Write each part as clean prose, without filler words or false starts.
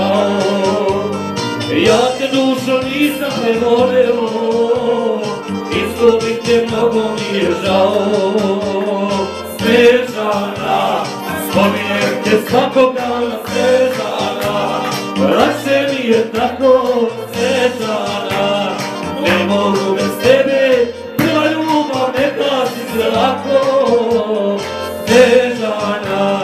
žao. Ja te dušo nisam prevoleo, izgubit te mnogo mi je žao. Snežana, spominjem te svakog dana, Snežana, lakše mi je tako, Snežana, ne mogu bez tebe, prva ljubav ne kasi se lako. Snežana,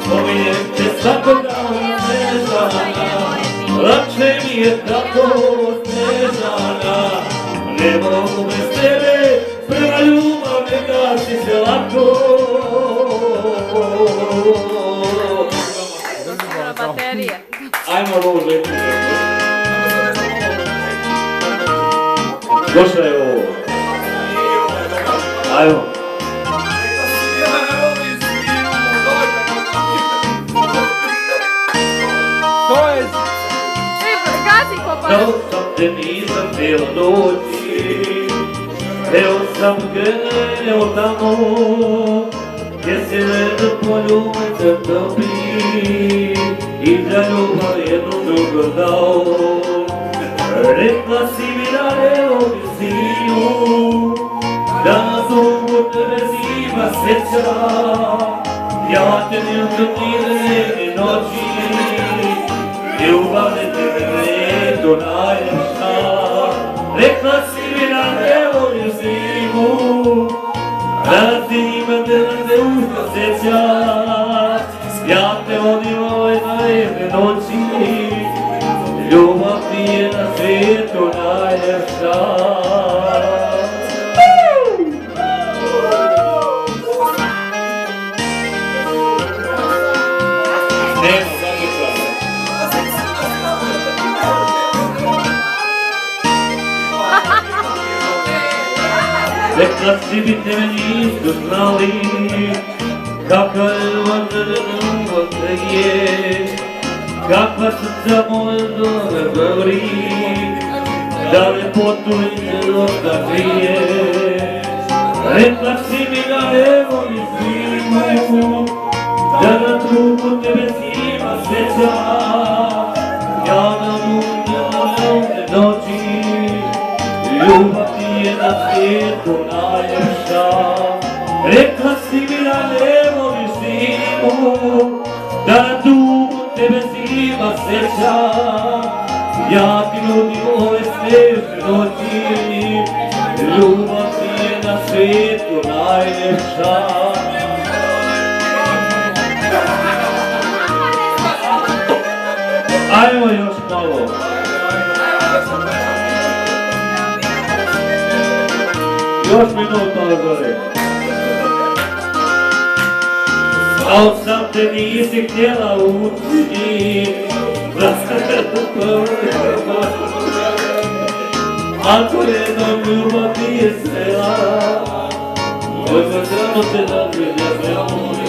spominjem te svakog dana, Snežana, lakše mi je tako, Snežana, ne mogu bez tebe, prva ljubav ne gasi se lako. Ajmo ovo žetiti. Došla je ovo. Ajmo. Dao sam te nisam htjela doći, htio sam krenuo tamo, gdje se led poljubice topi i za ljubav jednu drugu dao. Rekla si mi da ne obisiju, da na dugo tebe zima sjeća, ja te ljubim mirne noći, ljubav ne tebe do najljepša. Rekla si mi da ne voliš zimu, da zima te ne usta sjeća, ja te volim ove naivne noći, ljubav ti je na svijetu najljepša. Rekla si bi tebe nisu znali, kakva ljubav te je, kakva srca moje zove govori, da lepotu lice dosta krije. Rekla si mi da ne voliš zimu, da na drugu tebe zima sjeća, ja na ljubav noći, ljubav ti je na svijetu najljepša. Rekla si mi da ne voliš zimu, da na dugu tebe zima sjeća, ja ti nudim ove sveže noći, ljubav ti je na svijetu najljepša. Ajmo još malo. Još minuta gore. Znao sam te nisi htjela ući, ako jednom ljubav ti je svela, možda samo te da gledja voli.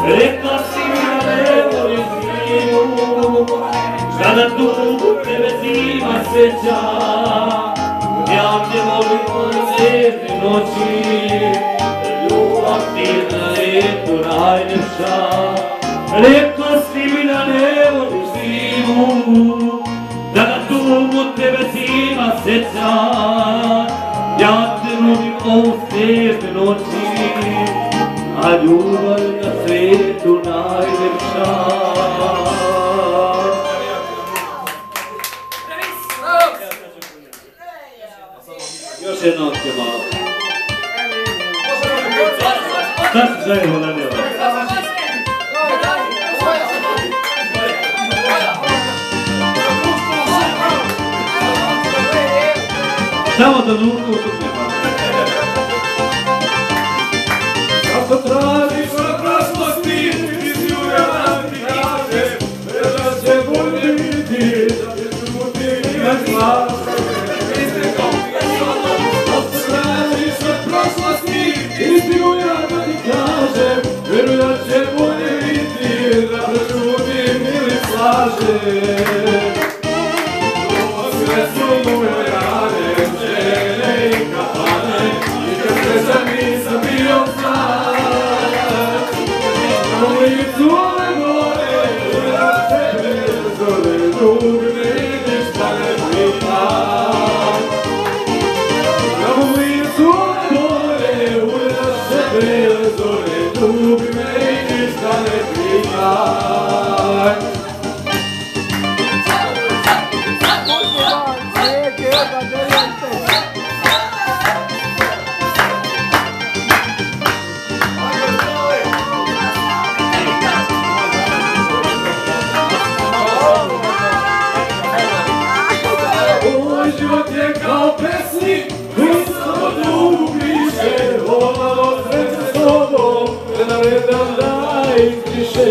Rekla si mi da ne voliš zimu, da na dugu tebe zima sjeća, ja te volim ove svijetle noći, ljubav ti je na svijetu najljepša. Rekla si mi da ne voliš zimu, da na dugu tebe zima sjeća, ja te nudim ovu svijetle noći, a ljubav je na svijetu najljepša. Još jedna otke malo. Šta se želimo na njela? Samo da nuku utupnemo. Kako tražiš na prošlosti, iz juga ti kažem, da će bolje biti, da će čuti na glas. Istinu ja da ti kažem, vjerujem da će bolje biti, da prečutim ili slažem. Sve su moje rane, želje i kafane, nikad srećan nisam bio sam. Na ulicu ove gore, uvijek tebe ljubi me ništa ne pita. Na mom licu gore, ugleda sebe zore, ljubi me ništa ne pita. Život je kao pesnik koji samo dugu piše, ovo sreće s tobom, ne naredam da izbriše.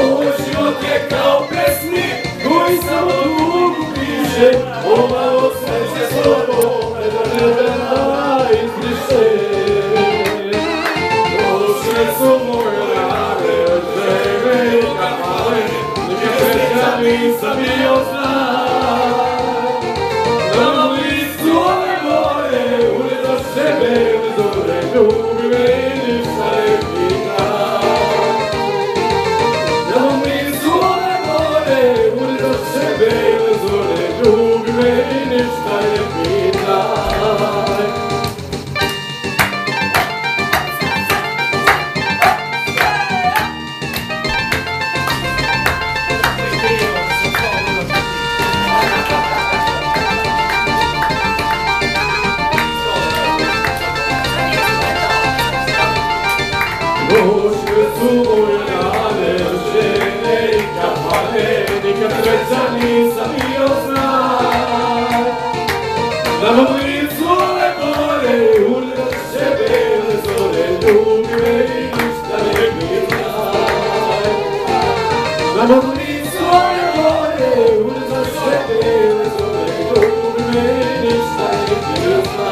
Ovo život je kao pesnik koji samo dugu piše, ovo sreće s tobom, ne naredam da izbriše. Duše su moje rane, od tebe i kapale, neke sreća nisam bio znan. Ljubi me ništa ne pita. Na mom licu one gore, ulica sebe ne zore, ljubi me ništa ne pita. Duše su moje rane, žene i kapane, nikad sreća nisam bio znan. Na mom licu ove gore, ugleda sebe zore, ljubi me ništa ne pita. Na mom licu ove gore, ugleda sebe zore, ljubi me ništa ne pita.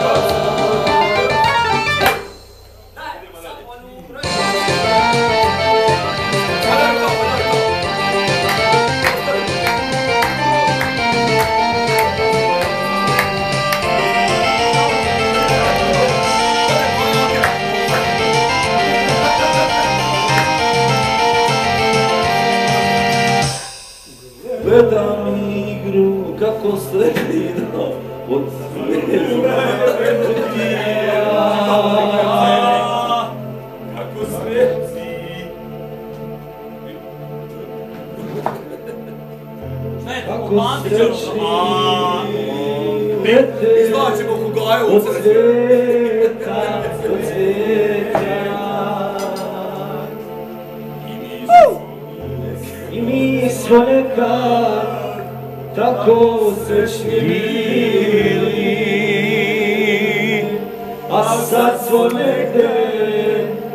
Gledam igru kako sredina od sviježba utija. Kako sveci. Kako srećni pete od sveta, od sveta. I mi smo nekad tako srećni bili, a sad smo negde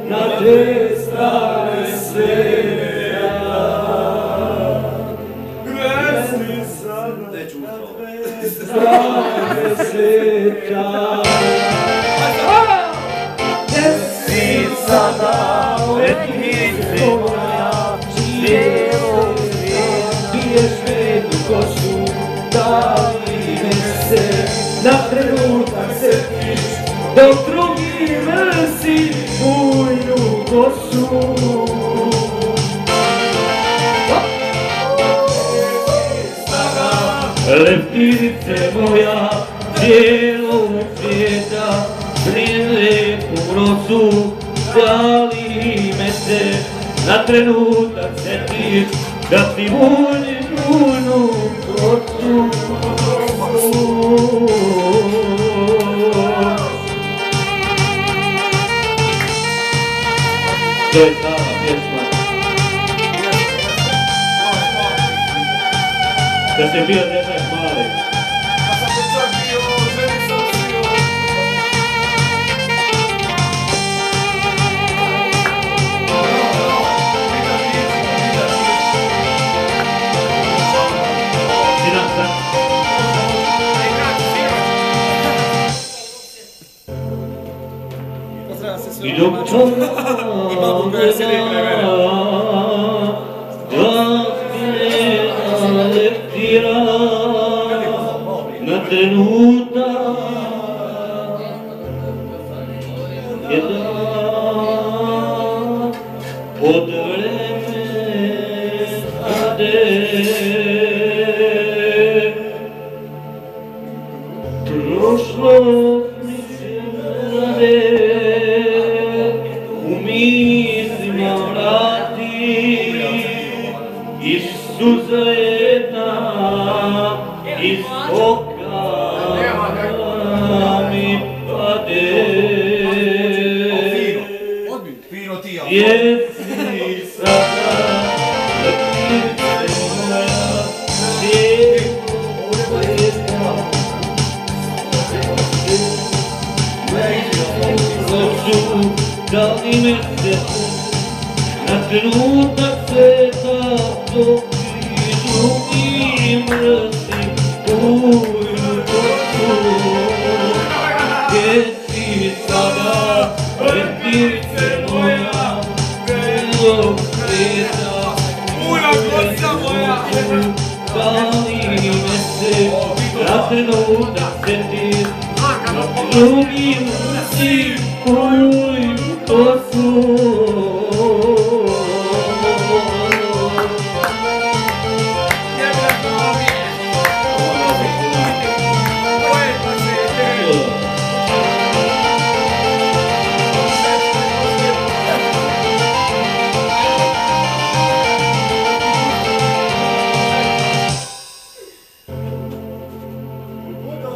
na te strane sveta. Gdje si sada na te strane sveta? Gdje si sada letnice moja, cijelo piješ mednu košu, da li me se na trenutak setiš, dok drugi mrsi bujnu košu. Leptirice moja, cijelo svijeta, brine u nosu, da li me se na trenutak setiš, da ti volim bujnu košu. To je sama pjesma. Da se bio djetak mali. A sam to čak bio, ženi sam bio. I dok to leptira na trenutak jedan od vremena Prošlo mi se rade, u mislima vrati, iz suza jedna, iz oka mi pade. Gdje si sada, da li me se na trenutak se tako i drugi mrzi tuju dušu. Gdje si sada, lepirice moja, belog sveta, da li me se na trenutak seti na drugi mrzi tuju dušu.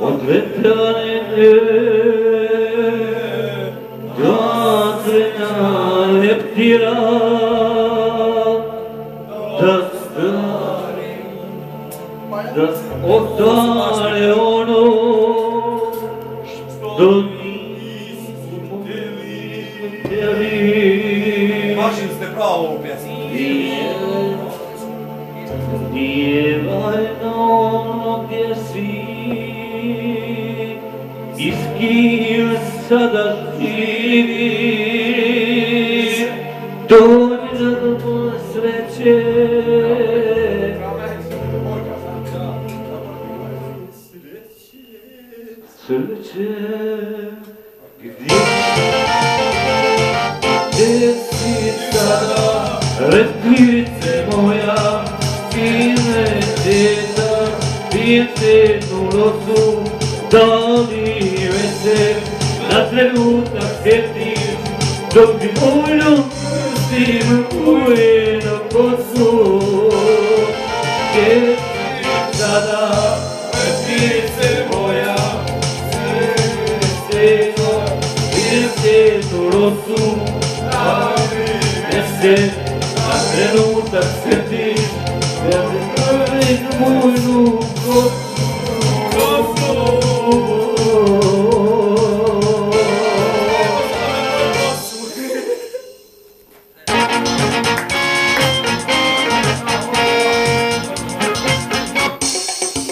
Od vetrane vatrena leptira, da ostane ono što nismo htjeli. Mašin ste pravo ovu pjesmu. Djevaj na ono gdje si, i s kim sada živi, dođi na dobu sreće. Sreće, gdje si sada, lepirice moja, sine djeta, pijete rosu, da li me se na trenutak sjetim, dok bi voljom prstim uje na kosu. Gdje si sada, lepirice moja, pijete rosu, da li me se na trenutak sjetim,